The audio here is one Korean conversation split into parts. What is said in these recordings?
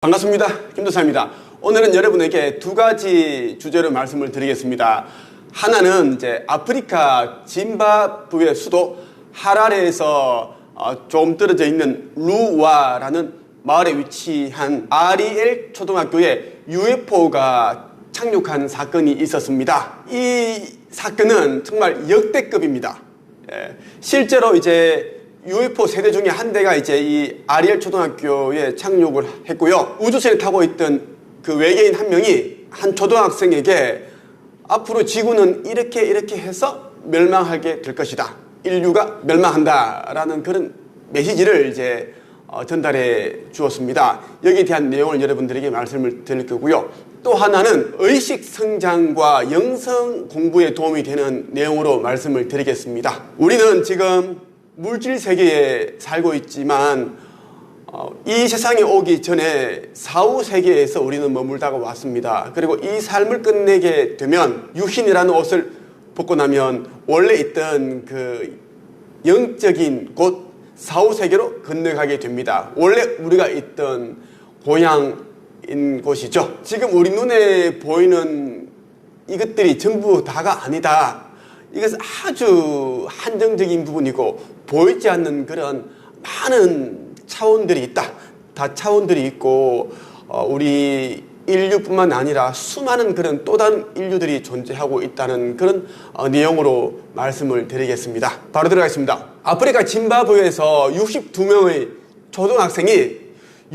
반갑습니다. 김도사입니다. 오늘은 여러분에게 두 가지 주제로 말씀을 드리겠습니다. 하나는 이제 아프리카 짐바브웨 수도 하라레에서 좀 떨어져 있는 루와라는 마을에 위치한 아리엘 초등학교에 UFO가 착륙한 사건이 있었습니다. 이 사건은 정말 역대급입니다. 실제로 이제 UFO 세대 중에 한 대가 이제 이 아리엘 초등학교에 착륙을 했고요. 우주선에 타고 있던 그 외계인 한 명이 한 초등학생에게 앞으로 지구는 이렇게 해서 멸망하게 될 것이다. 인류가 멸망한다라는 그런 메시지를 이제 전달해 주었습니다. 여기에 대한 내용을 여러분들에게 말씀을 드릴 거고요. 또 하나는 의식 성장과 영성 공부에 도움이 되는 내용으로 말씀을 드리겠습니다. 우리는 지금 물질 세계에 살고 있지만 이 세상에 오기 전에 사후 세계에서 우리는 머물다가 왔습니다. 그리고 이 삶을 끝내게 되면 유신이라는 옷을 벗고 나면 원래 있던 그 영적인 곳 사후 세계로 건너가게 됩니다. 원래 우리가 있던 고향인 곳이죠. 지금 우리 눈에 보이는 이것들이 전부 다가 아니다. 이것은 아주 한정적인 부분이고 보이지 않는 그런 많은 차원들이 있다. 다 차원들이 있고 우리 인류뿐만 아니라 수많은 그런 또 다른 인류들이 존재하고 있다는 그런 내용으로 말씀을 드리겠습니다. 바로 들어가겠습니다. 아프리카 짐바브웨에서 62명의 초등학생이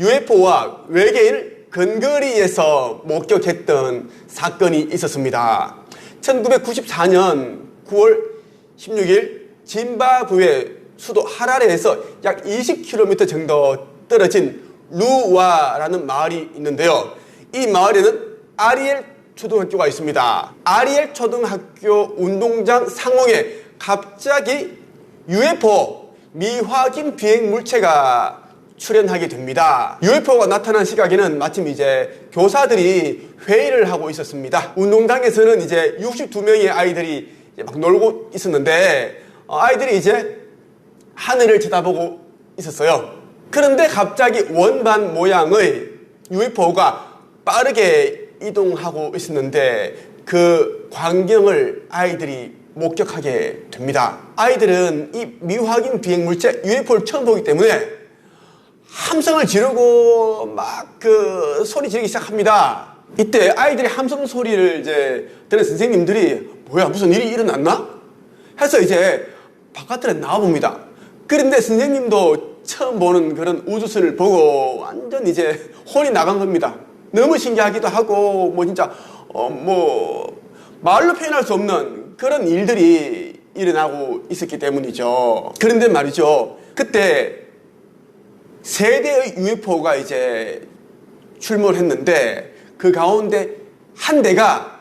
UFO와 외계인을 근거리에서 목격했던 사건이 있었습니다. 1994년 9월 16일 짐바브웨 수도 하라레에서 약 20km 정도 떨어진 루와라는 마을이 있는데요. 이 마을에는 아리엘 초등학교가 있습니다. 아리엘 초등학교 운동장 상공에 갑자기 UFO 미확인 비행 물체가 출현하게 됩니다. UFO가 나타난 시각에는 마침 이제 교사들이 회의를 하고 있었습니다. 운동장에서는 이제 62명의 아이들이 이제 막 놀고 있었는데 아이들이 이제 하늘을 쳐다보고 있었어요. 그런데 갑자기 원반 모양의 UFO가 빠르게 이동하고 있었는데 그 광경을 아이들이 목격하게 됩니다. 아이들은 이 미확인 비행 물체 UFO를 처음 보기 때문에 함성을 지르고 막 그 소리 지르기 시작합니다. 이때 아이들이 함성 소리를 이제 들은 선생님들이 뭐야 무슨 일이 일어났나? 해서 이제 바깥으로 나와 봅니다. 그런데 선생님도 처음 보는 그런 우주선을 보고 완전 이제 혼이 나간 겁니다. 너무 신기하기도 하고 뭐 진짜 뭐 말로 표현할 수 없는 그런 일들이 일어나고 있었기 때문이죠. 그런데 말이죠. 그때 세 대의 UFO가 이제 출몰을 했는데 그 가운데 한 대가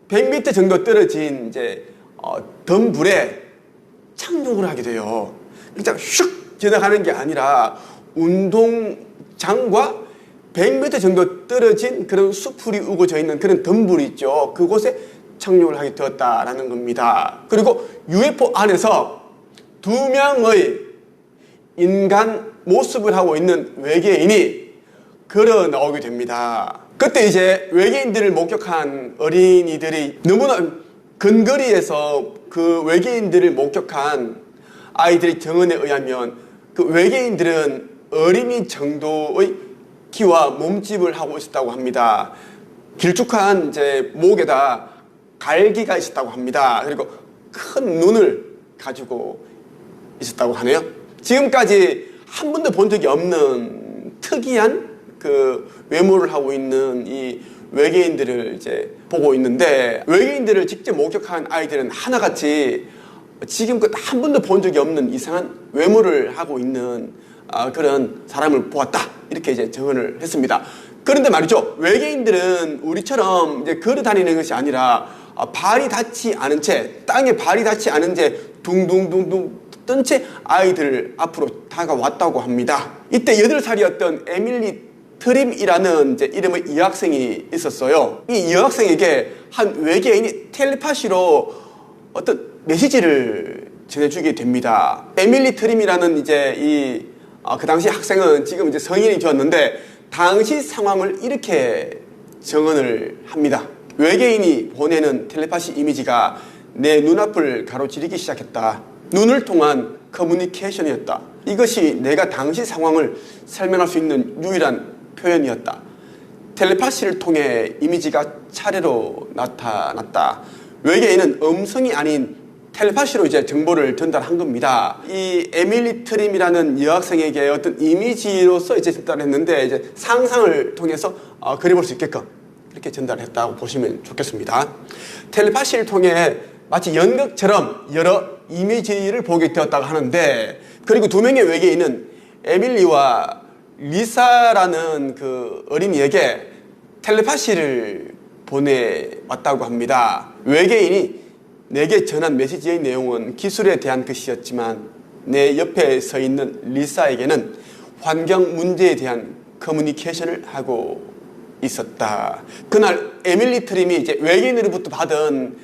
100m 정도 떨어진 이제 덤불에 착륙을 하게 돼요. 그냥 슉 지나가는 게 아니라 운동장과 100m 정도 떨어진 그런 수풀이 우거져 있는 그런 덤불이 있죠. 그곳에 착륙을 하게 되었다라는 겁니다. 그리고 UFO 안에서 2명의 인간 모습을 하고 있는 외계인이 걸어 나오게 됩니다. 그때 이제 외계인들을 목격한 어린이들이 너무나 근거리에서 그 외계인들을 목격한 아이들의 증언에 의하면 그 외계인들은 어린이 정도의 키와 몸집을 하고 있었다고 합니다. 길쭉한 이제 목에다 갈기가 있었다고 합니다. 그리고 큰 눈을 가지고 있었다고 하네요. 지금까지 한 번도 본 적이 없는 특이한 그 외모를 하고 있는 이 외계인들을 이제 보고 있는데, 외계인들을 직접 목격한 아이들은 하나같이 지금껏 한 번도 본 적이 없는 이상한 외모를 하고 있는 그런 사람을 보았다, 이렇게 이제 증언을 했습니다. 그런데 말이죠, 외계인들은 우리처럼 이제 걸어 다니는 것이 아니라 발이 닿지 않은 채, 땅에 발이 닿지 않은 채 둥둥둥둥 뜬 채 아이들 앞으로 다가왔다고 합니다. 이때 8살이었던 에밀리 트림이라는 이제 이름의 여학생이 있었어요. 이 여학생에게 한 외계인이 텔레파시로 어떤 메시지를 전해주게 됩니다. 에밀리 트림이라는 이제 그 당시 학생은 지금 이제 성인이 되었는데 당시 상황을 이렇게 정언을 합니다. 외계인이 보내는 텔레파시 이미지가 내 눈앞을 가로지르기 시작했다. 눈을 통한 커뮤니케이션이었다. 이것이 내가 당시 상황을 설명할 수 있는 유일한 표현이었다. 텔레파시를 통해 이미지가 차례로 나타났다. 외계인은 음성이 아닌 텔레파시로 이제 정보를 전달한 겁니다. 이 에밀리 트림이라는 여학생에게 어떤 이미지로서 이제 전달했는데 이제 상상을 통해서 그려볼 수 있게끔 이렇게 전달했다고 보시면 좋겠습니다. 텔레파시를 통해 마치 연극처럼 여러 이미지를 보게 되었다고 하는데, 그리고 두 명의 외계인은 에밀리와 리사라는 그 어린이에게 텔레파시를 보내왔다고 합니다. 외계인이 내게 전한 메시지의 내용은 기술에 대한 것이었지만 내 옆에 서 있는 리사에게는 환경 문제에 대한 커뮤니케이션을 하고 있었다. 그날 에밀리 트림이 이제 외계인으로부터 받은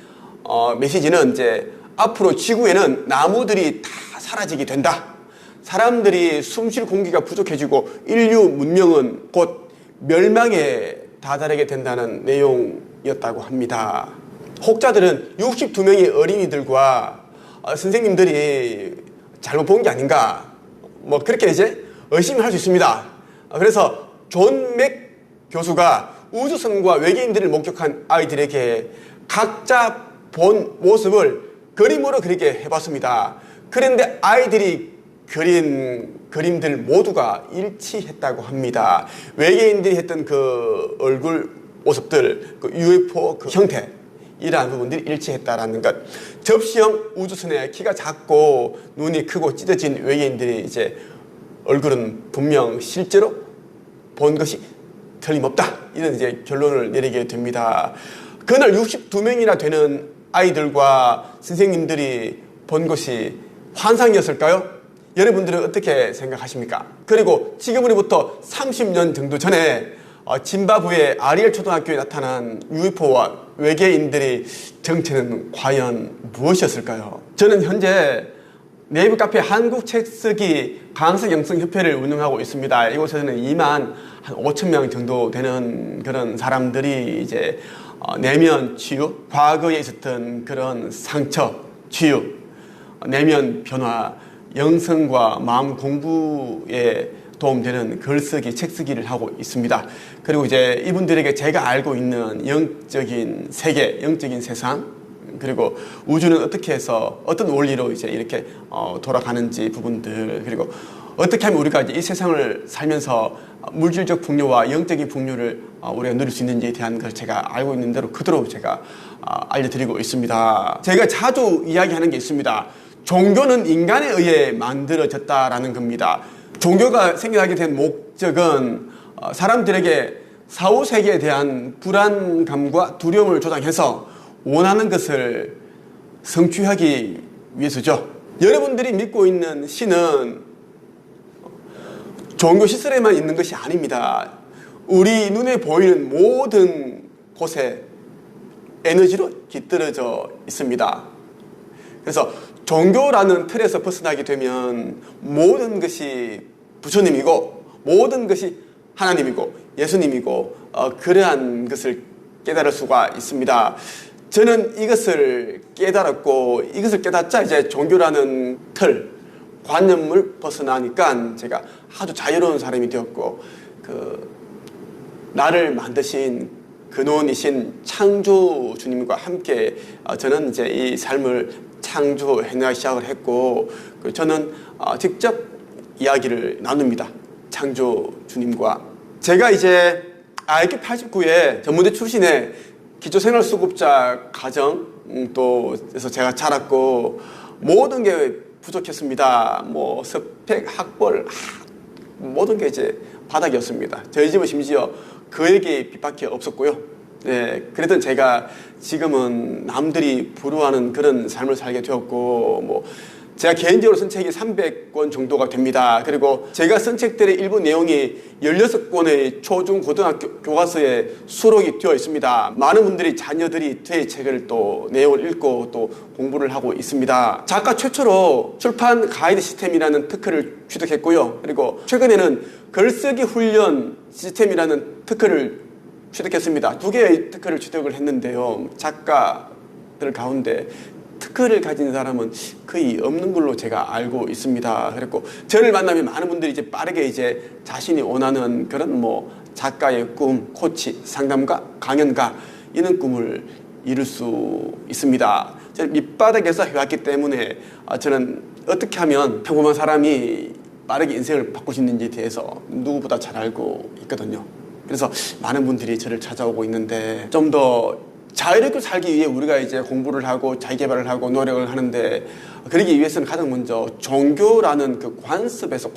메시지는 이제 앞으로 지구에는 나무들이 다 사라지게 된다. 사람들이 숨쉴 공기가 부족해지고 인류 문명은 곧 멸망에 다다르게 된다는 내용이었다고 합니다. 혹자들은 62명의 어린이들과 선생님들이 잘못 본 게 아닌가, 뭐 그렇게 이제 의심을 할 수 있습니다. 그래서 존 맥 교수가 우주선과 외계인들을 목격한 아이들에게 각자 본 모습을 그림으로 그리게 해봤습니다. 그런데 아이들이 그린 그림들 모두가 일치했다고 합니다. 외계인들이 했던 그 얼굴 모습들, 그 UFO 그 형태, 이러한 부분들이 일치했다라는 것. 접시형 우주선에 키가 작고 눈이 크고 찢어진 외계인들이 이제 얼굴은 분명 실제로 본 것이 틀림없다. 이런 이제 결론을 내리게 됩니다. 그날 62명이나 되는 아이들과 선생님들이 본 것이 환상이었을까요? 여러분들은 어떻게 생각하십니까? 그리고 지금으로부터 30년 정도 전에 짐바브웨 아리엘 초등학교에 나타난 UFO와 외계인들의 정체는 과연 무엇이었을까요? 저는 현재 네이버 카페 한국 책쓰기 강사 영성협회를 운영하고 있습니다. 이곳에서는 2만 한 5천 명 정도 되는 그런 사람들이 이제 내면 치유, 과거에 있었던 그런 상처 치유, 내면 변화, 영성과 마음 공부에 도움되는 글쓰기, 책쓰기를 하고 있습니다. 그리고 이제 이분들에게 제가 알고 있는 영적인 세계, 영적인 세상, 그리고 우주는 어떻게 해서 어떤 원리로 이제 이렇게 돌아가는지 부분들, 그리고 어떻게 하면 우리가 이제 이 세상을 살면서 물질적 풍요와 영적인 풍요를 우리가 누릴 수 있는지에 대한 걸 제가 알고 있는 대로 그대로 제가 알려드리고 있습니다. 제가 자주 이야기하는 게 있습니다. 종교는 인간에 의해 만들어졌다라는 겁니다. 종교가 생겨나게 된 목적은 사람들에게 사후세계에 대한 불안감과 두려움을 조장해서 원하는 것을 성취하기 위해서죠. 여러분들이 믿고 있는 신은 종교 시설에만 있는 것이 아닙니다. 우리 눈에 보이는 모든 곳에 에너지로 깃들어져 있습니다. 그래서 종교라는 틀에서 벗어나게 되면 모든 것이 부처님이고 모든 것이 하나님이고 예수님이고 그러한 것을 깨달을 수가 있습니다. 저는 이것을 깨달았고 이것을 깨닫자 이제 종교라는 틀, 관념을 벗어나니까 제가 아주 자유로운 사람이 되었고 나를 만드신 근원이신 창조 주님과 함께 저는 이제 이 삶을 창조해내기 시작을 했고 저는 직접 이야기를 나눕니다. 창조 주님과. 제가 이제 IQ 89에 전문대 출신의 기초생활수급자 가정 또에서 제가 자랐고 모든 게 부족했습니다. 뭐 스펙, 학벌 모든 게 이제 바닥이었습니다. 저희 집은 심지어 그에게 빚밖에 없었고요. 네, 그랬던 제가 지금은 남들이 부러워하는 그런 삶을 살게 되었고 뭐 제가 개인적으로 쓴 책이 300권 정도가 됩니다. 그리고 제가 쓴 책들의 일부 내용이 16권의 초중 고등학교 교과서에 수록이 되어 있습니다. 많은 분들이 자녀들이 제 책을 또 내용을 읽고 또 공부를 하고 있습니다. 작가 최초로 출판 가이드 시스템이라는 특허를 취득했고요. 그리고 최근에는 글쓰기 훈련 시스템이라는 특허를 취득했습니다. 2개의 특허를 취득을 했는데요. 작가들 가운데 특허를 가진 사람은 거의 없는 걸로 제가 알고 있습니다. 그리고 저를 만나면 많은 분들이 이제 빠르게 이제 자신이 원하는 그런 작가의 꿈, 코치, 상담가, 강연가 이런 꿈을 이룰 수 있습니다. 저는 밑바닥에서 해왔기 때문에 저는 어떻게 하면 평범한 사람이 빠르게 인생을 바꿀 수 있는지에 대해서 누구보다 잘 알고 있거든요. 그래서 많은 분들이 저를 찾아오고 있는데 좀 더 자유롭게 살기 위해 우리가 이제 공부를 하고 자기개발을 하고 노력을 하는데 그러기 위해서는 가장 먼저 종교라는 그 관념에서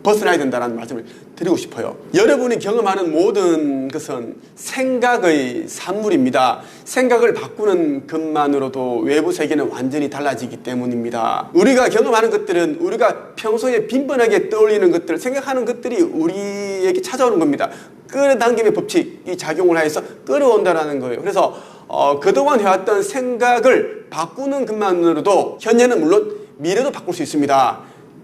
벗어나야 된다는 말씀을 드리고 싶어요. 여러분이 경험하는 모든 것은 생각의 산물입니다. 생각을 바꾸는 것만으로도 외부 세계는 완전히 달라지기 때문입니다. 우리가 경험하는 것들은 우리가 평소에 빈번하게 떠올리는 것들, 생각하는 것들이 우리에게 찾아오는 겁니다. 끌어당김의 법칙이 작용을 하여서 끌어온다는 거예요. 그래서 그동안 해왔던 생각을 바꾸는 것만으로도 현재는 물론 미래도 바꿀 수 있습니다.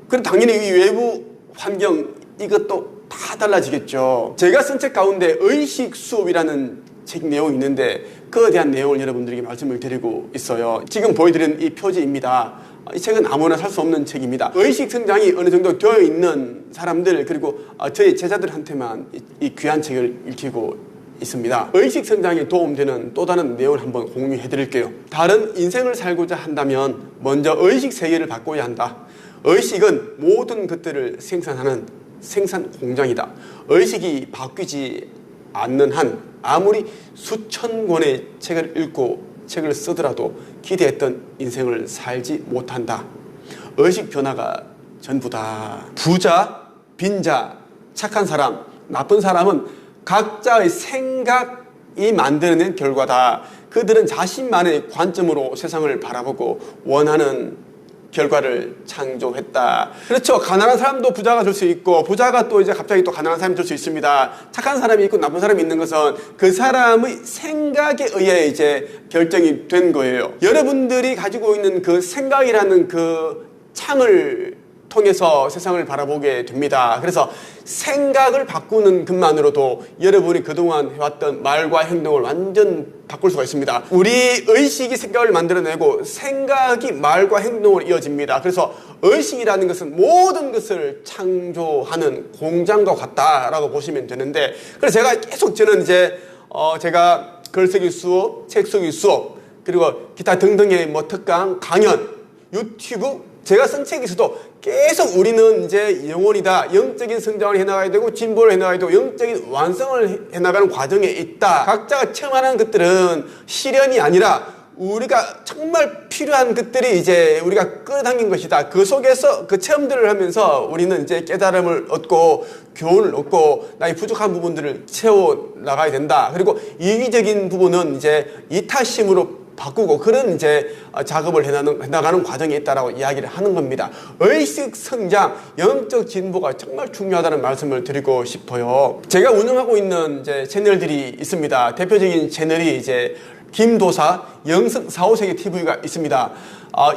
그럼 당연히 이 외부 환경 이것도 다 달라지겠죠. 제가 쓴 책 가운데 의식 수업이라는 책 내용이 있는데 그에 대한 내용을 여러분들에게 말씀을 드리고 있어요. 지금 보여드리는 이 표지입니다. 이 책은 아무나 살 수 없는 책입니다. 의식 성장이 어느 정도 되어 있는 사람들 그리고 저희 제자들한테만 이 귀한 책을 읽히고 있습니다. 의식 성장에 도움되는 또 다른 내용을 한번 공유해 드릴게요. 다른 인생을 살고자 한다면 먼저 의식 세계를 바꿔야 한다. 의식은 모든 것들을 생산하는 생산 공장이다. 의식이 바뀌지 않는 한 아무리 수천 권의 책을 읽고 책을 쓰더라도 기대했던 인생을 살지 못한다. 의식 변화가 전부다. 부자, 빈자, 착한 사람, 나쁜 사람은 각자의 생각이 만들어낸 결과다. 그들은 자신만의 관점으로 세상을 바라보고 원하는 결과를 창조했다. 그렇죠. 가난한 사람도 부자가 될 수 있고 부자가 또 이제 갑자기 또 가난한 사람이 될 수 있습니다. 착한 사람이 있고 나쁜 사람이 있는 것은 그 사람의 생각에 의해 이제 결정이 된 거예요. 여러분들이 가지고 있는 그 생각이라는 그 창을 통해서 세상을 바라보게 됩니다. 그래서 생각을 바꾸는 것만으로도 여러분이 그동안 해왔던 말과 행동을 완전 바꿀 수가 있습니다. 우리 의식이 생각을 만들어내고 생각이 말과 행동으로 이어집니다. 그래서 의식이라는 것은 모든 것을 창조하는 공장과 같다라고 보시면 되는데 그래서 제가 계속 저는 이제 제가 글쓰기 수업, 책 쓰기 수업 그리고 기타 등등의 특강, 강연, 유튜브 제가 쓴 책에서도 계속 우리는 이제 영혼이다. 영적인 성장을 해나가야 되고 진보를 해나가야 되고 영적인 완성을 해나가는 과정에 있다. 각자가 체험하는 것들은 시련이 아니라 우리가 정말 필요한 것들이 이제 우리가 끌어당긴 것이다. 그 속에서 그 체험들을 하면서 우리는 이제 깨달음을 얻고 교훈을 얻고 나의 부족한 부분들을 채워 나가야 된다. 그리고 이기적인 부분은 이제 이타심으로 바꾸고 그런 이제 작업을 해나가는 과정이 있다라고 이야기를 하는 겁니다. 의식 성장, 영적 진보가 정말 중요하다는 말씀을 드리고 싶어요. 제가 운영하고 있는 이제 채널들이 있습니다. 대표적인 채널이 이제 김도사 영성 4, 5세기 TV가 있습니다.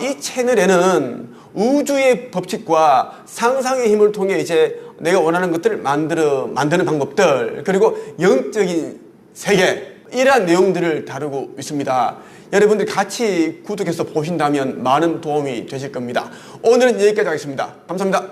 이 채널에는 우주의 법칙과 상상의 힘을 통해 이제 내가 원하는 것들을 만드는 방법들 그리고 영적인 세계 이러한 내용들을 다루고 있습니다. 여러분들 같이 구독해서 보신다면 많은 도움이 되실 겁니다. 오늘은 여기까지 하겠습니다. 감사합니다.